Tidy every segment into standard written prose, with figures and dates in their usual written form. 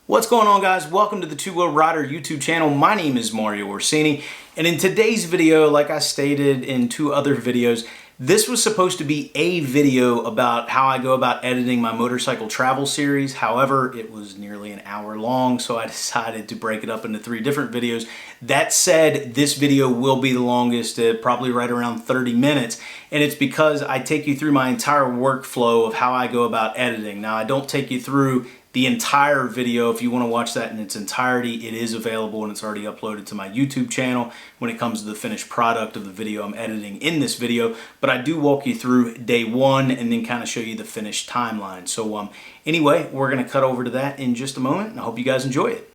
What's going on, guys? Welcome to the Two-Wheel Rider YouTube channel. My name is Mario Orsini, and in today's video, like I stated in two other videos, this was supposed to be a video about how I go about editing my motorcycle travel series. However, it was nearly an hour long, so I decided to break it up into three different videos. That said, this video will be the longest, probably right around 30 minutes, and it's because I take you through my entire workflow of how I go about editing. Now, I don't take you through the entire video. If you want to watch that in its entirety, it is available and it's already uploaded to my YouTube channel when it comes to the finished product of the video I'm editing in this video. But I do walk you through day one and then kind of show you the finished timeline. So anyway, we're going to cut over to that in just a moment, and I hope you guys enjoy it.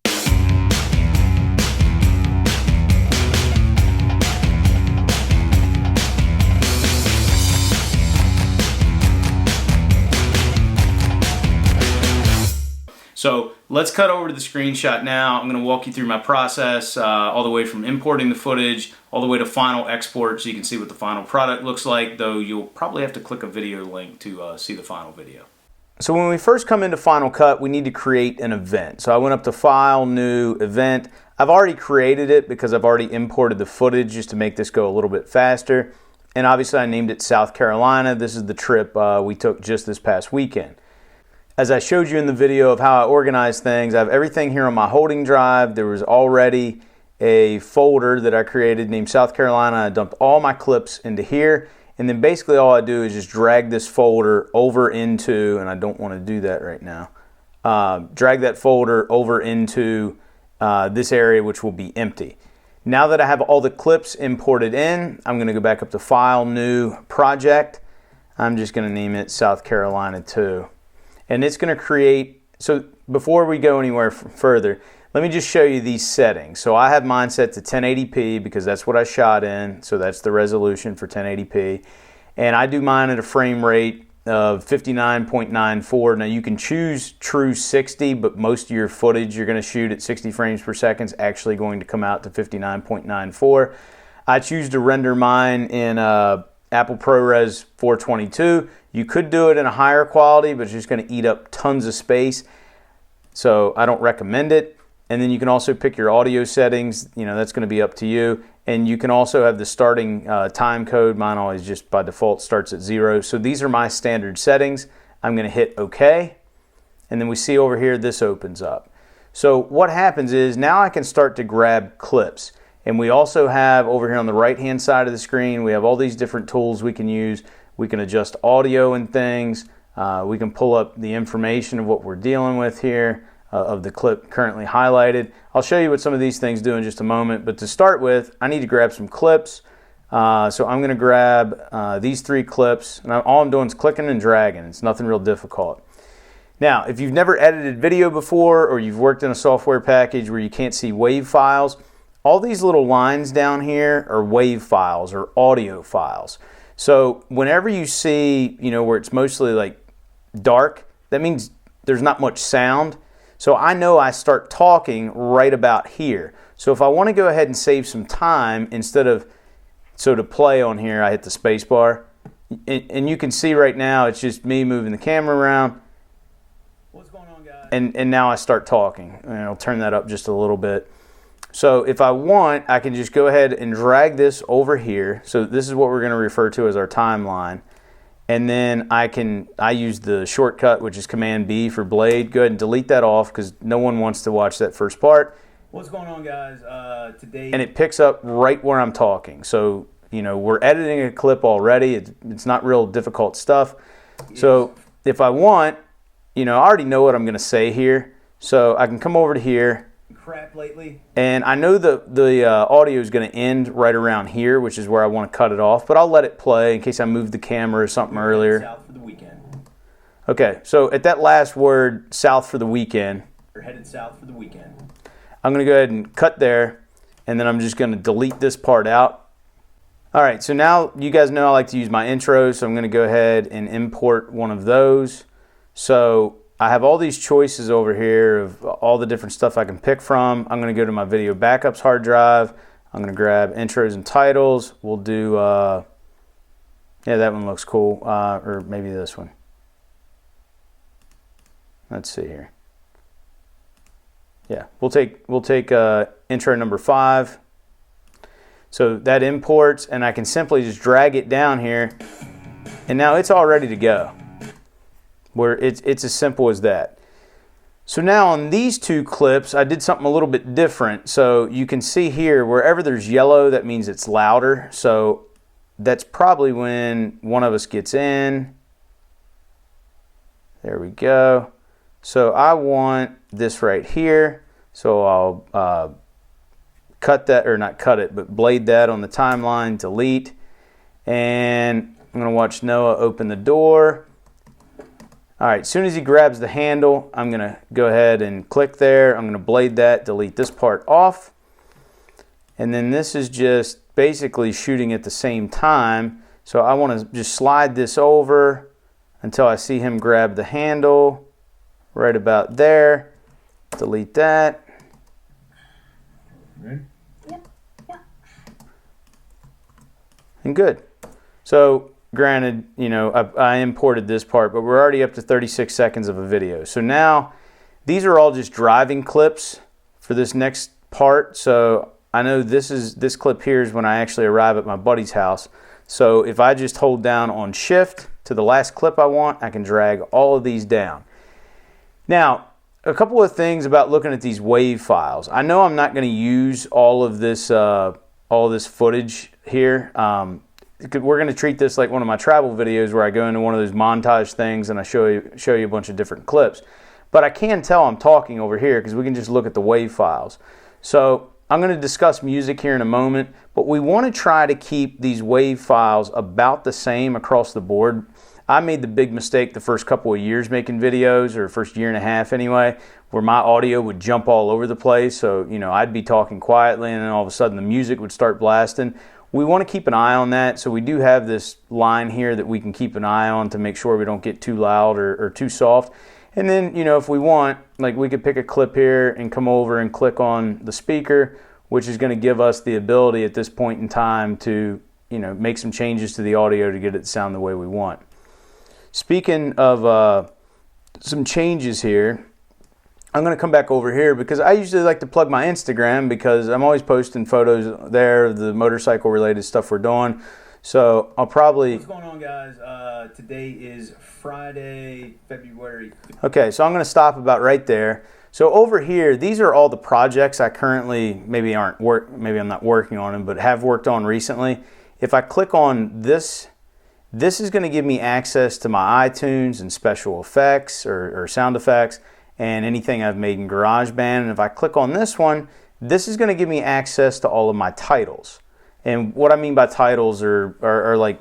So let's cut over to the screenshot now. I'm going to walk you through my process all the way from importing the footage all the way to final export so you can see what the final product looks like, though you'll probably have to click a video link to see the final video. So when we first come into Final Cut, we need to create an event. So I went up to File, New, Event. I've already created it because I've already imported the footage just to make this go a little bit faster. And obviously I named it South Carolina. This is the trip we took just this past weekend. As I showed you in the video of how I organize things, I have everything here on my holding drive. There was already a folder that I created named South Carolina. I dumped all my clips into here, and then basically all I do is just drag this folder over into, and I don't want to do that right now, drag that folder over into this area, which will be empty. Now that I have all the clips imported in, I'm going to go back up to File, New, Project. I'm just going to name it South Carolina 2. And it's going to create, so before we go anywhere further, let me just show you these settings. So I have mine set to 1080p because that's what I shot in, so that's the resolution for 1080p. And I do mine at a frame rate of 59.94. Now you can choose true 60, but most of your footage you're going to shoot at 60 frames per second is actually going to come out to 59.94. I choose to render mine in Apple ProRes 422. You could do it in a higher quality, but it's just going to eat up tons of space, so I don't recommend it. And then you can also pick your audio settings. You know, that's going to be up to you. And you can also have the starting time code. Mine always just by default starts at 0. So these are my standard settings. I'm going to hit OK, and then we see over here this opens up. So what happens is now I can start to grab clips. And we also have over here on the right hand side of the screen, we have all these different tools we can use. We can adjust audio and things. We can pull up the information of what we're dealing with here, of the clip currently highlighted. I'll show you what some of these things do in just a moment, but to start with, I need to grab some clips. So I'm going to grab these three clips, and all I'm doing is clicking and dragging. It's nothing real difficult. Now, if you've never edited video before, or you've worked in a software package where you can't see WAV files, all these little lines down here are WAV files or audio files. So whenever you see, where it's mostly like dark, that means there's not much sound. So I know I start talking right about here. So if I want to go ahead and save some time, instead of, so to play on here, I hit the space bar. And you can see right now, it's just me moving the camera around. What's going on, guys? And now I start talking. And I'll turn that up just a little bit. So if I want, I can just go ahead and drag this over here. So this is what we're going to refer to as our timeline. And then I use the shortcut, which is Command B for blade. Go ahead and delete that off because no one wants to watch that first part. What's going on, guys? Today. And it picks up right where I'm talking. So, we're editing a clip already. It's not real difficult stuff. Yes. So if I want, I already know what I'm going to say here. So I can come over to here. Crap lately. And I know the audio is going to end right around here, which is where I want to cut it off, but I'll let it play in case I moved the camera or something earlier. South for the weekend. Okay, so at that last word, south for the weekend. We're headed south for the weekend. I'm going to go ahead and cut there, and then I'm just going to delete this part out. All right, so now you guys know I like to use my intros, so I'm going to go ahead and import one of those. So I have all these choices over here of all the different stuff I can pick from. I'm going to go to my video backups hard drive. I'm going to grab intros and titles. We'll do, yeah, that one looks cool. Or maybe this one. Let's see here. Yeah, we'll take intro number 5. So that imports, and I can simply just drag it down here, and now it's all ready to go. Where it's as simple as that. So now on these 2 clips, I did something a little bit different. So you can see here, wherever there's yellow, that means it's louder. So that's probably when one of us gets in. There we go. So I want this right here. So I'll cut that, or not cut it, but blade that on the timeline, delete. And I'm going to watch Noah open the door. All right, as soon as he grabs the handle, I'm going to go ahead and click there. I'm going to blade that, delete this part off. And then this is just basically shooting at the same time. So I want to just slide this over until I see him grab the handle right about there. Delete that. Ready? Yeah. And good. So granted, you know, I imported this part, but we're already up to 36 seconds of a video. So now these are all just driving clips for this next part. So I know this clip here is when I actually arrive at my buddy's house. So if I just hold down on shift to the last clip I want, I can drag all of these down. Now, a couple of things about looking at these WAV files. I know I'm not going to use all of this footage here. We're going to treat this like one of my travel videos where I go into one of those montage things and I show you a bunch of different clips. But I can tell I'm talking over here because we can just look at the WAV files. So I'm going to discuss music here in a moment, but we want to try to keep these WAV files about the same across the board. I made the big mistake the first couple of years making videos, or first year and a half anyway, where my audio would jump all over the place. So, you know, I'd be talking quietly and then all of a sudden the music would start blasting. We want to keep an eye on that, so we do have this line here that we can keep an eye on to make sure we don't get too loud or too soft. And then, you know, if we want, like, we could pick a clip here and come over and click on the speaker, which is going to give us the ability at this point in time to, you know, make some changes to the audio to get it to sound the way we want. Speaking of some changes here, I'm going to come back over here because I usually like to plug my Instagram because I'm always posting photos there of the motorcycle related stuff we're doing. So I'll probably... What's going on, guys? Today is Friday, February 15th. Okay, so I'm going to stop about right there. So over here, these are all the projects I currently maybe I'm not working on them, but have worked on recently. If I click on this, this is going to give me access to my iTunes and special effects or sound effects and anything I've made in GarageBand. And if I click on this one, this is going to give me access to all of my titles. And what I mean by titles are like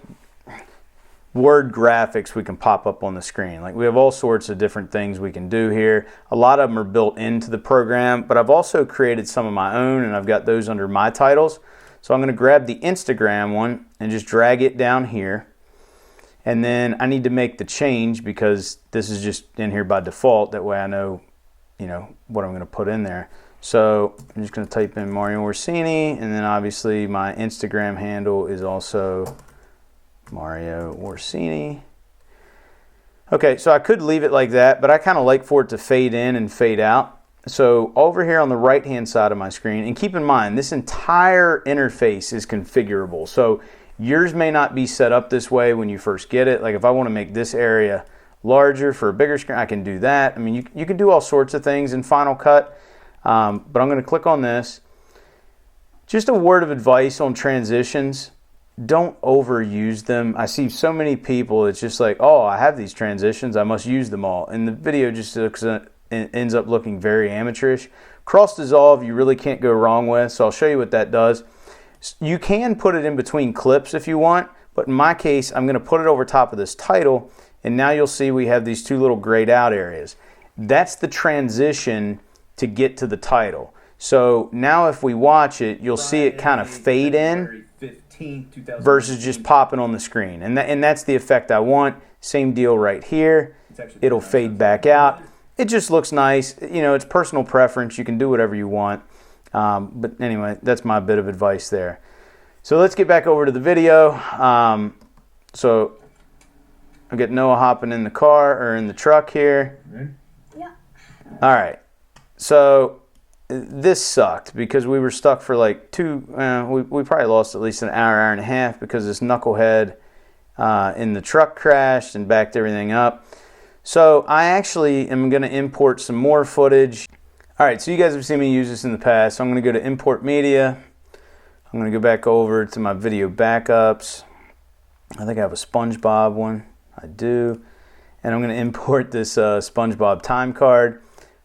word graphics we can pop up on the screen. Like, we have all sorts of different things we can do here. A lot of them are built into the program, but I've also created some of my own, and I've got those under my titles. So I'm going to grab the Instagram one and just drag it down here. And then I need to make the change because this is just in here by default. That way I know, you know, what I'm going to put in there. So I'm just going to type in Mario Orsini, and then obviously my Instagram handle is also Mario Orsini. Okay, so I could leave it like that, but I kind of like for it to fade in and fade out. So over here on the right hand side of my screen, and keep in mind this entire interface is configurable. So yours may not be set up this way when you first get it. Like, if I want to make this area larger for a bigger screen, I can do that. I mean, you can do all sorts of things in Final Cut, but I'm going to click on this. Just a word of advice on transitions. Don't overuse them. I see so many people, it's just like, oh, I have these transitions, I must use them all. And the video just ends up looking very amateurish. Cross dissolve you really can't go wrong with, so I'll show you what that does. You can put it in between clips if you want, but in my case, I'm going to put it over top of this title, and now you'll see we have these two little grayed out areas. That's the transition to get to the title. So now if we watch it, you'll see it kind of fade in versus just popping on the screen. And that's the effect I want. Same deal right here. It'll fade back out. It just looks nice. You know, it's personal preference. You can do whatever you want. But anyway, that's my bit of advice there. So let's get back over to the video. So I'll get Noah hopping in the car or in the truck here. Yeah. All right. So this sucked because we were stuck for like we probably lost at least an hour and a half because this knucklehead in the truck crashed and backed everything up. So I actually am going to import some more footage. All right, so you guys have seen me use this in the past. So I'm going to go to import media. I'm going to go back over to my video backups. I think I have a SpongeBob one. I do. And I'm going to import this SpongeBob time card,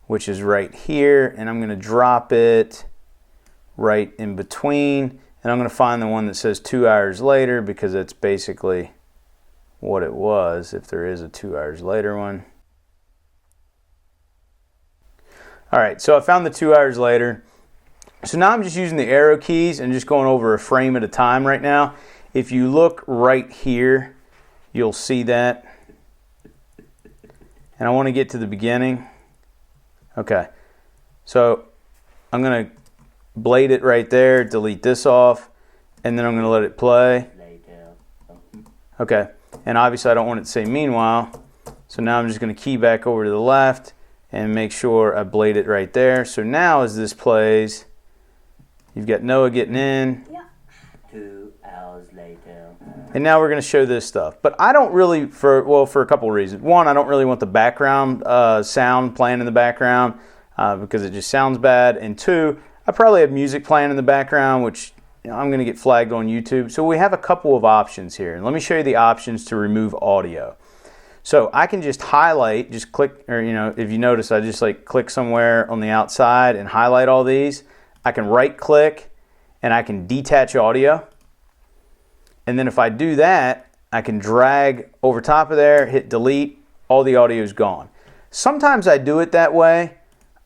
which is right here. And I'm going to drop it right in between. And I'm going to find the one that says 2 hours later because that's basically what it was, if there is a 2 hours later one. All right, so I found the 2 hours later. So now I'm just using the arrow keys and just going over a frame at a time right now. If you look right here, you'll see that. And I want to get to the beginning. Okay, so I'm going to blade it right there, delete this off, and then I'm going to let it play. Okay, and obviously I don't want it to say meanwhile, so now I'm just going to key back over to the left and make sure I blade it right there. So now as this plays, you've got Noah getting in. Yeah. 2 hours later. And now we're going to show this stuff. But I don't really, for a couple of reasons. One, I don't really want the background sound playing in the background because it just sounds bad. And two, I probably have music playing in the background, which I'm going to get flagged on YouTube. So we have a couple of options here. And let me show you the options to remove audio. So I can just highlight, just click, or if you notice, I just like click somewhere on the outside and highlight all these. I can right click and I can detach audio. And then if I do that, I can drag over top of there, hit delete, all the audio is gone. Sometimes I do it that way,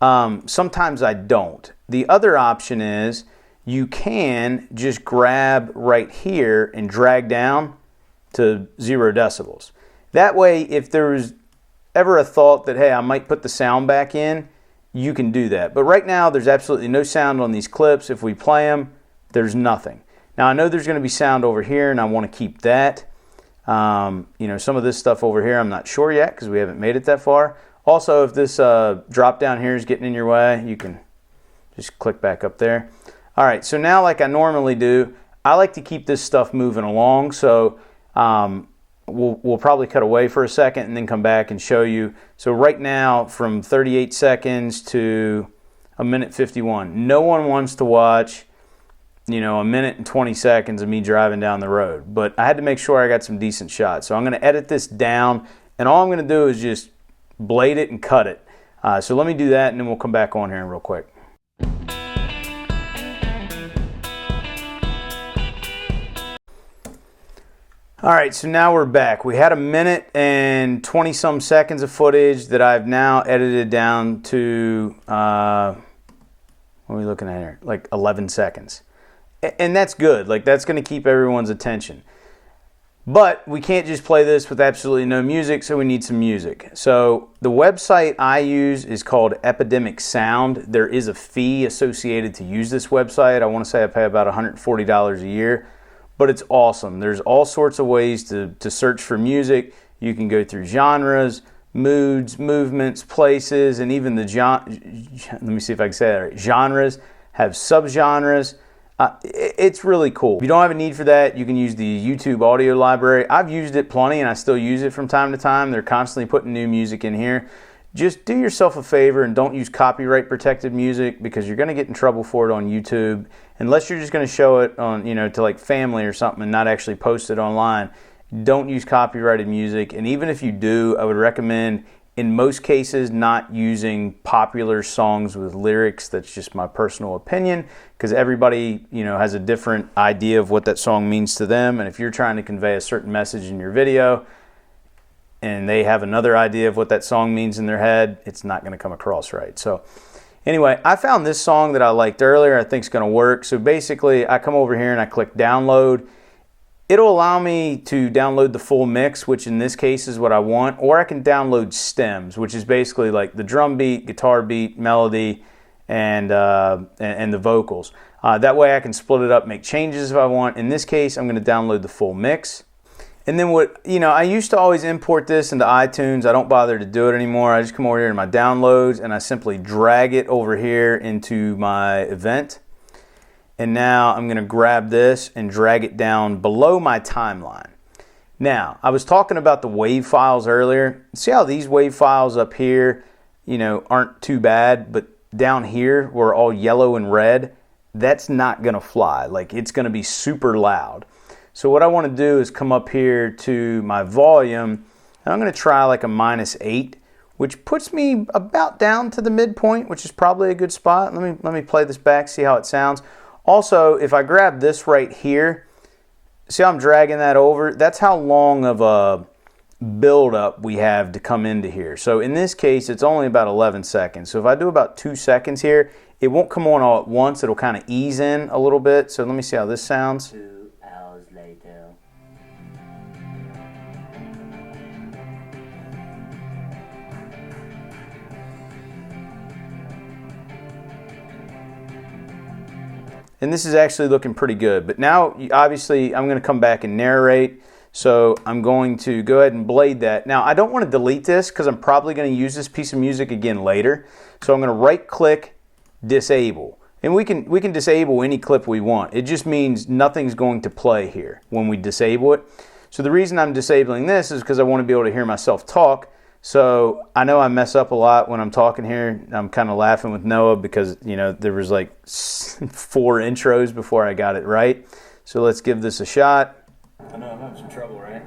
sometimes I don't. The other option is you can just grab right here and drag down to 0 decibels. That way, if there was ever a thought that, hey, I might put the sound back in, you can do that. But right now, there's absolutely no sound on these clips. If we play them, there's nothing. Now, I know there's going to be sound over here, and I want to keep that. Some of this stuff over here, I'm not sure yet because we haven't made it that far. Also, if this drop down here is getting in your way, you can just click back up there. All right, so now like I normally do, I like to keep this stuff moving along. So we'll probably cut away for a second and then come back and show you. So right now, from 38 seconds to 1:51, no one wants to watch a minute and 20 seconds of me driving down the road. But I had to make sure I got some decent shots. So I'm going to edit this down, and all I'm going to do is just blade it and cut it. So let me do that, and then we'll come back on here real quick. All right, so now we're back. We had 1 minute and 20 some seconds of footage that I've now edited down to, what are we looking at here? Like 11 seconds. And that's good. Like, that's going to keep everyone's attention. But we can't just play this with absolutely no music, so we need some music. So the website I use is called Epidemic Sound. There is a fee associated to use this website. I want to say I pay about $140 a year. But it's awesome. There's all sorts of ways to search for music. You can go through genres, moods, movements, places, and even the let me see if I can say that right. Genres have subgenres. It's really cool. If you don't have a need for that, you can use the YouTube audio library. I've used it plenty, and I still use it from time to time. They're constantly putting new music in here. Just do yourself a favor and don't use copyright protected music because you're going to get in trouble for it on YouTube. Unless you're just going to show it on, to like family or something and not actually post it online. Don't use copyrighted music. And even if you do, I would recommend in most cases not using popular songs with lyrics. That's just my personal opinion because everybody, has a different idea of what that song means to them. And if you're trying to convey a certain message in your video, and they have another idea of what that song means in their head, it's not going to come across right. So anyway, I found this song that I liked earlier. I think it's going to work. So basically, I come over here and I click download. It'll allow me to download the full mix, which in this case is what I want, or I can download stems, which is basically like the drum beat, guitar beat, melody, and the vocals. That way I can split it up, make changes if I want. In this case, I'm going to download the full mix. And then I used to always import this into iTunes. I don't bother to do it anymore. I just come over here to my downloads and I simply drag it over here into my event. And now I'm going to grab this and drag it down below my timeline. Now, I was talking about the WAV files earlier. See how these WAV files up here, aren't too bad, but down here where all yellow and red, that's not going to fly. Like, it's going to be super loud. So what I want to do is come up here to my volume, and I'm going to try like a -8, which puts me about down to the midpoint, which is probably a good spot. Let me play this back, see how it sounds. Also, if I grab this right here, see how I'm dragging that over? That's how long of a build-up we have to come into here. So in this case, it's only about 11 seconds. So if I do about 2 seconds here, it won't come on all at once. It'll kind of ease in a little bit. So let me see how this sounds. 2 hours later. And this is actually looking pretty good. But now, obviously, I'm going to come back and narrate. So I'm going to go ahead and blade that. Now, I don't want to delete this because I'm probably going to use this piece of music again later. So I'm going to right-click, disable. And we can disable any clip we want. It just means nothing's going to play here when we disable it. So the reason I'm disabling this is because I want to be able to hear myself talk. So I know I mess up a lot when I'm talking here. I'm kind of laughing with Noah because, there was like 4 intros before I got it right. So let's give this a shot. I know I'm having some trouble, right?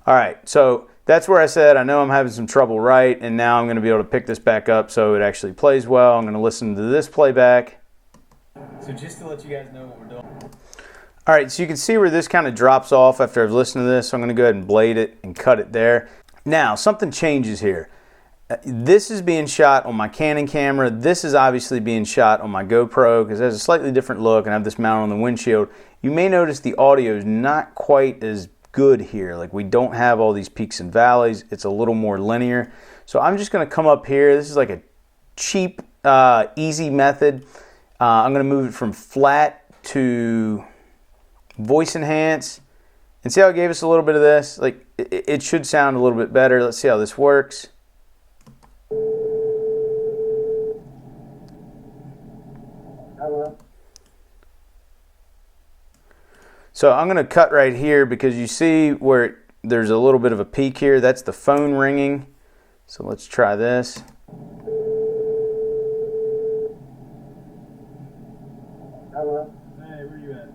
All right, so that's where I said I know I'm having some trouble right, and now I'm going to be able to pick this back up so it actually plays well. I'm going to listen to this playback. So just to let you guys know what we're doing. All right, so you can see where this kind of drops off after I've listened to this. So I'm going to go ahead and blade it and cut it there. Now, something changes here. This is being shot on my Canon camera. This is obviously being shot on my GoPro because it has a slightly different look and I have this mounted on the windshield. You may notice the audio is not quite as good here. Like, we don't have all these peaks and valleys. It's a little more linear. So I'm just going to come up here. This is like a cheap, easy method. I'm going to move it from flat to voice enhance. And see how it gave us a little bit of this? Like, it should sound a little bit better. Let's see how this works. Hello. So I'm going to cut right here because you see where there's a little bit of a peak here. That's the phone ringing. So let's try this. Hello. Hey, where you at?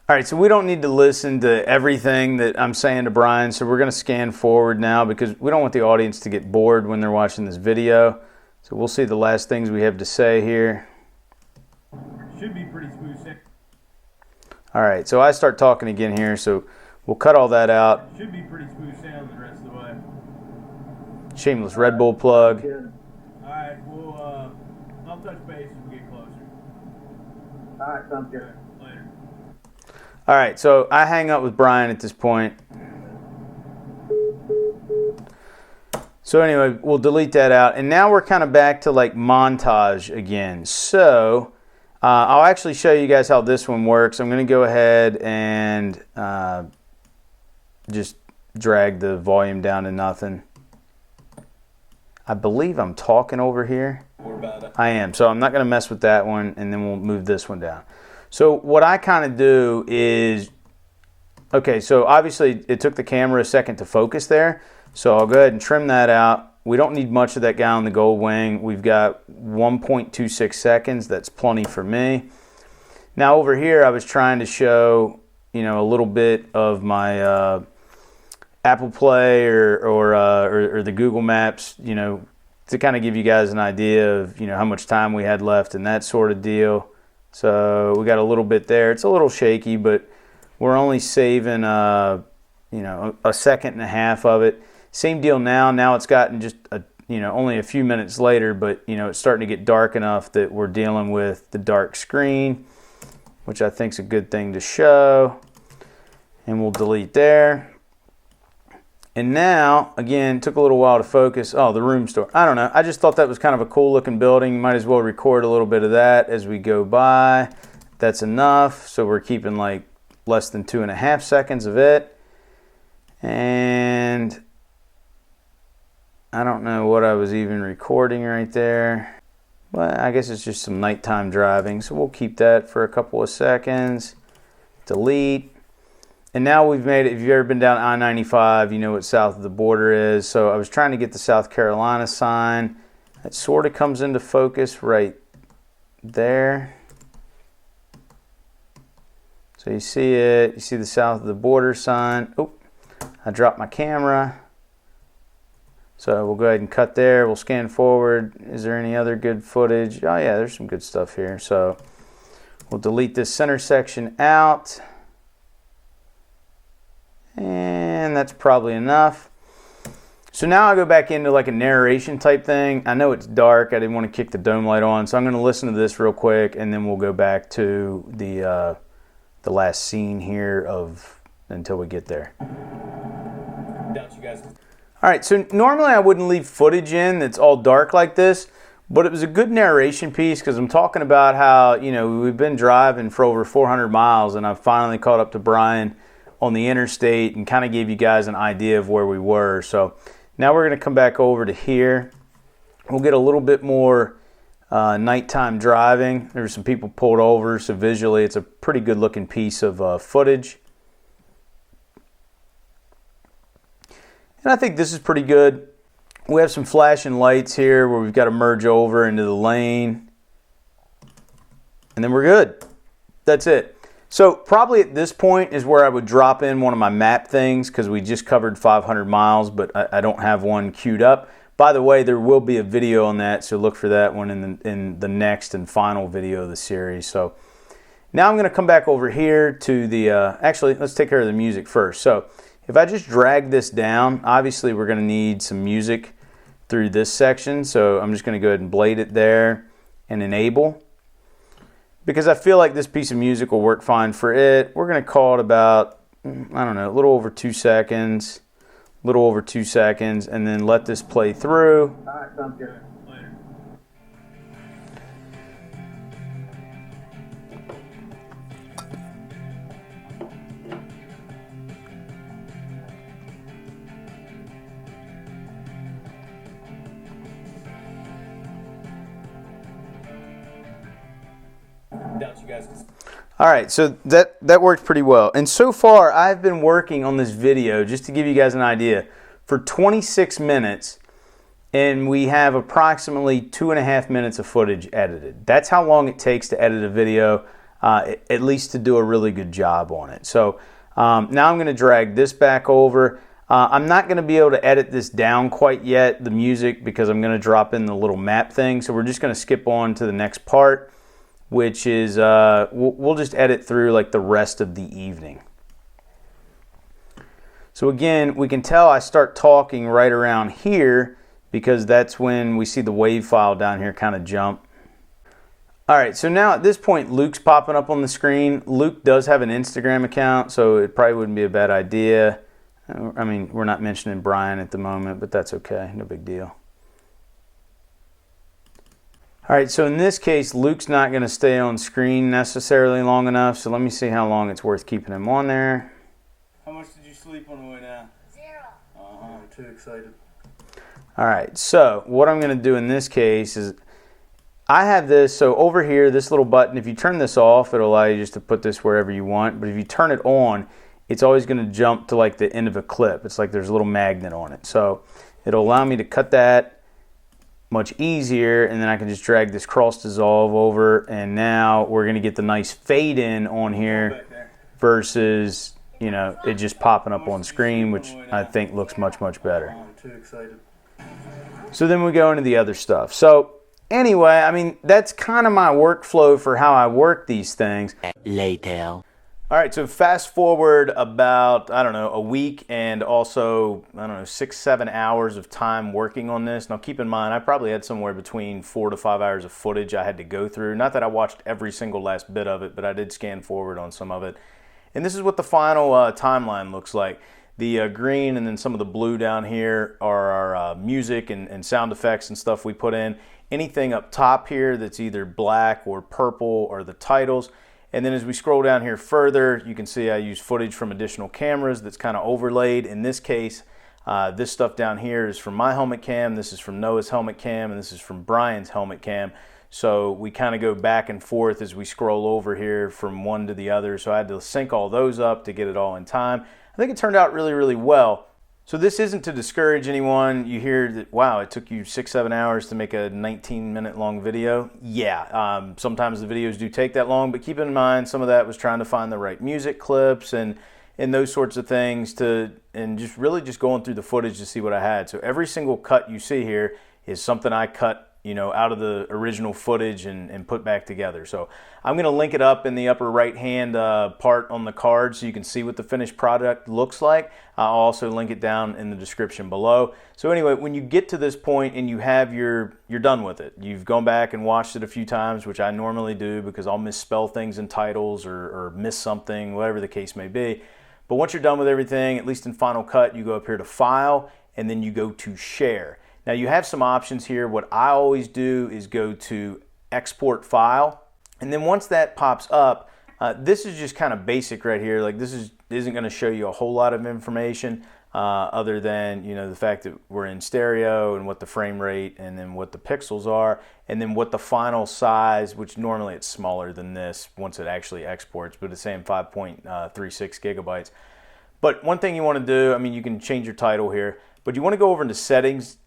All right, so we don't need to listen to everything that I'm saying to Brian, so we're going to scan forward now because we don't want the audience to get bored when they're watching this video. So we'll see the last things we have to say here. Should be pretty smooth. All right, so I start talking again here, so we'll cut all that out. Should be pretty smooth sound the rest of the way. Shameless Red Bull plug. Alright, I'll touch base as we get closer. Alright, sounds good. Later. All right, so I hang up with Brian at this point. So anyway, we'll delete that out. And now we're kind of back to like montage again. So I'll actually show you guys how this one works. I'm going to go ahead and just drag the volume down to nothing. I believe I'm talking over here. More about it. I am. So I'm not going to mess with that one, and then we'll move this one down. So what I kind of do is, okay, so obviously it took the camera a second to focus there. So I'll go ahead and trim that out. We don't need much of that guy on the gold wing. We've got 1.26 seconds. That's plenty for me. Now over here, I was trying to show, a little bit of my Apple Play or the Google Maps, to kind of give you guys an idea of, how much time we had left and that sort of deal. So we got a little bit there. It's a little shaky, but we're only saving, a second and a half of it. Same deal now. Now it's gotten just only a few minutes later, but it's starting to get dark enough that we're dealing with the dark screen, which I think is a good thing to show. And we'll delete there. And now, again, took a little while to focus. Oh, the room store. I don't know. I just thought that was kind of a cool looking building. Might as well record a little bit of that as we go by. That's enough. So we're keeping like less than 2.5 seconds of it. And I don't know what I was even recording right there. But I guess it's just some nighttime driving. So we'll keep that for a couple of seconds. Delete. And now we've made it. If you've ever been down I-95, you know what south of the border is. So I was trying to get the South Carolina sign. That sort of comes into focus right there. So you see it. You see the south of the border sign. Oh, I dropped my camera. So we'll go ahead and cut there. We'll scan forward. Is there any other good footage? Oh yeah, there's some good stuff here. So we'll delete this center section out. And that's probably enough. So now I go back into like a narration type thing. I know it's dark. I didn't want to kick the dome light on. So I'm going to listen to this real quick, and then we'll go back to the last scene here until we get there. Doubt you guys. All right, so normally I wouldn't leave footage in that's all dark like this, but it was a good narration piece because I'm talking about how, you know, we've been driving for over 400 miles and I've finally caught up to Brian on the interstate and kind of gave you guys an idea of where we were. So now we're going to come back over to here. We'll get a little bit more nighttime driving. There's some people pulled over, so visually it's a pretty good looking piece of footage. And I think this is pretty good. We have some flashing lights here where we've got to merge over into the lane. And then we're good. That's it. So probably at this point is where I would drop in one of my map things because we just covered 500 miles, but I don't have one queued up. By the way, there will be a video on that, so look for that one in the next and final video of the series. So now I'm going to come back over here to the, actually, let's take care of the music first. So if I just drag this down, obviously we're going to need some music through this section. So I'm just going to go ahead and blade it there and enable. Because I feel like this piece of music will work fine for it. We're going to call it about, I don't know, a little over 2 seconds. A little over 2 seconds. And then let this play through. All right, sounds good. Later. Doubt you guys. All right, so that worked pretty well. And so far, I've been working on this video, just to give you guys an idea, for 26 minutes, and we have approximately 2.5 minutes of footage edited. That's how long it takes to edit a video, at least to do a really good job on it. So now I'm going to drag this back over. I'm not going to be able to edit this down quite yet, the music, because I'm going to drop in the little map thing. So we're just going to skip on to the next part, which is we'll just edit through like the rest of the evening. So again, we can tell I start talking right around here because that's when we see the wave file down here kind of jump. All right, so now at this point, Luke's popping up on the screen. Luke does have an Instagram account, so it probably wouldn't be a bad idea. I mean, we're not mentioning Brian at the moment, but that's okay, no big deal. All right, so in this case, Luke's not going to stay on screen necessarily long enough, so let me see how long it's worth keeping him on there. How much did you sleep on the way down? 0. I'm too excited. All right, so what I'm going to do in this case is I have this, so over here, this little button, if you turn this off, it'll allow you just to put this wherever you want, but if you turn it on, it's always going to jump to like the end of a clip. It's like there's a little magnet on it. So it'll allow me to cut that much easier, and then I can just drag this cross dissolve over, and now we're going to get the nice fade in on here versus, you know, it just popping up on screen, which I think looks much better. I'm too excited. So then we go into the other stuff. So anyway, I mean, that's kind of my workflow for how I work these things. Later. All right, so fast forward about, I don't know, a week and also, I don't know, 6-7 hours of time working on this. Now keep in mind, I probably had somewhere between 4 to 5 hours of footage I had to go through. Not that I watched every single last bit of it, but I did scan forward on some of it. And this is what the final timeline looks like. The green and then some of the blue down here are our music and sound effects and stuff we put in. Anything up top here that's either black or purple are the titles. And then as we scroll down here further, you can see I use footage from additional cameras that's kind of overlaid. In this case, this stuff down here is from my helmet cam, this is from Noah's helmet cam, and this is from Brian's helmet cam. So we kind of go back and forth as we scroll over here from one to the other. So I had to sync all those up to get it all in time. I think it turned out really, really well. So this isn't to discourage anyone. You hear that, wow, it took you 6-7 hours to make a 19-minute long video. Yeah, sometimes the videos do take that long, but keep in mind some of that was trying to find the right music clips and those sorts of things and just really just going through the footage to see what I had. So every single cut you see here is something I cut, you know, out of the original footage and put back together. So I'm going to link it up in the upper right hand part on the card so you can see what the finished product looks like. I'll also link it down in the description below. So anyway, when you get to this point and you have you're done with it, you've gone back and watched it a few times, which I normally do because I'll misspell things in titles or miss something, whatever the case may be. But once you're done with everything, at least in Final Cut, you go up here to File and then you go to Share. Now you have some options here. What I always do is go to Export File, and then once that pops up, this is just kind of basic right here. Like this isn't going to show you a whole lot of information other than, you know, the fact that we're in stereo and what the frame rate and then what the pixels are and then what the final size, which normally it's smaller than this once it actually exports, but it's saying 5.36 gigabytes. But one thing you want to do, I mean, you can change your title here, but you want to go over into settings.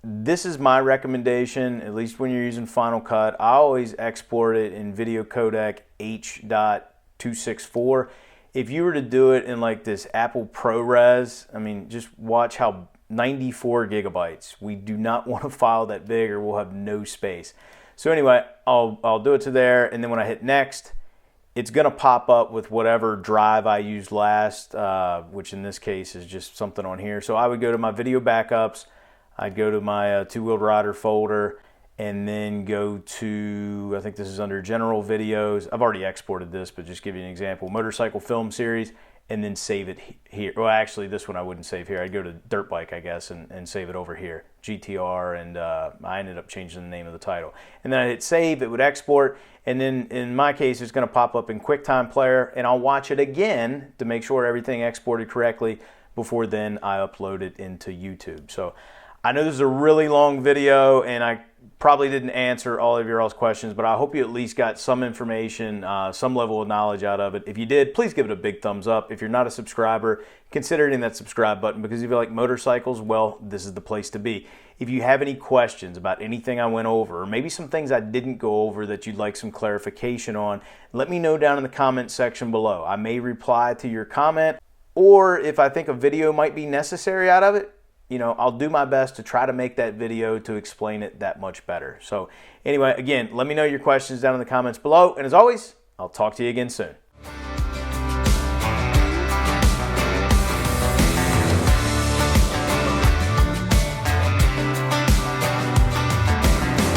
This is my recommendation, at least when you're using Final Cut. I always export it in video codec H.264. If you were to do it in like this Apple ProRes, I mean, just watch how 94 gigabytes. We do not want a file that big or we'll have no space. So anyway, I'll do it to there, and then when I hit next, it's going to pop up with whatever drive I used last, which in this case is just something on here. So I would go to my video backups, I'd go to my two-wheeled rider folder and then go to, I think this is under general videos. I've already exported this, but just give you an example, motorcycle film series, and then save it here. Well, actually this one I wouldn't save here. I'd go to dirt bike, I guess, and save it over here, GTR, and I ended up changing the name of the title. And then I hit save, it would export, and then in my case it's gonna pop up in QuickTime Player, and I'll watch it again to make sure everything exported correctly before then I upload it into YouTube. So I know this is a really long video and I probably didn't answer all of your all's questions, but I hope you at least got some information, some level of knowledge out of it. If you did, please give it a big thumbs up. If you're not a subscriber, consider hitting that subscribe button, because if you like motorcycles, well, this is the place to be. If you have any questions about anything I went over, or maybe some things I didn't go over that you'd like some clarification on, let me know down in the comment section below. I may reply to your comment, or if I think a video might be necessary out of it, you know, I'll do my best to try to make that video to explain it that much better. So anyway, again, let me know your questions down in the comments below. And as always, I'll talk to you again soon.